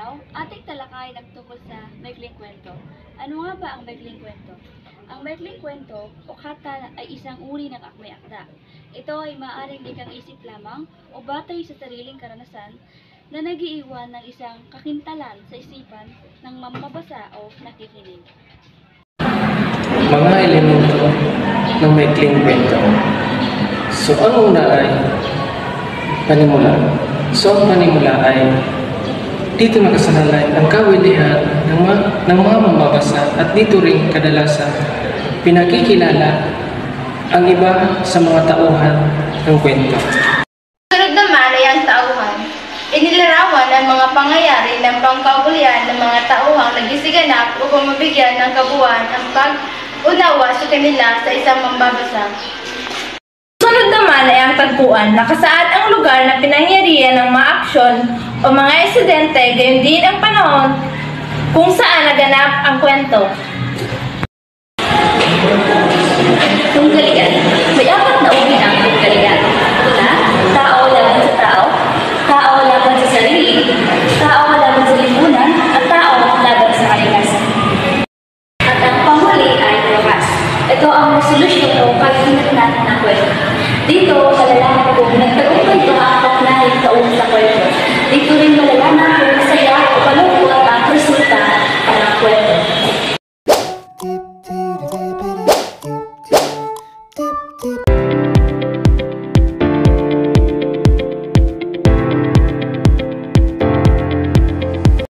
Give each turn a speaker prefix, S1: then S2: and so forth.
S1: araw, ating talakay nagtungkol sa maikling kwento. Ano nga ba ang maikling kwento? Ang maikling kwento o kata ay isang uri ng akme-akda. Ito ay maaaring likang isip lamang o batay sa sariling karanasan na nagiiwan ng isang kakintalan sa isipan ng mamabasa o nakikinig.
S2: Mga elemento ng maikling kwento. So, ang una ay panimula. So, ang panimula ay dito nakasalalay ang kawilihan ng mga mamabasa at dito rin kadalasan pinakikilala ang iba sa mga tauhan ng kwento.
S3: Sunod naman ay ang tauhan. Inilarawan ang mga pangyayari ng pangkabulian ng mga tauhang nagsiganap upang mabigyan ng kabuuan ang pag-unawa sa kanila sa isang mambabasa.
S4: Sunod naman ay ang tagpuan, nakasaad ang lugar na pinangyarihan ng mga aksyon o mga insidente, gayon din ang panahon kung saan naganap ang kwento.
S1: Tunggalian. May apat na uri ng tunggalian. Una, tao laban sa tao, tao laban sa sarili, tao laban sa lipunan, at tao laban sa kalikasan. At ang panghuli ay wakas. Ito ang solusyon o kahinatnan ng kwento. Dito, malalaman kung nagtagumpay ito ang apat na taon sa kwento. Dito rin malalaman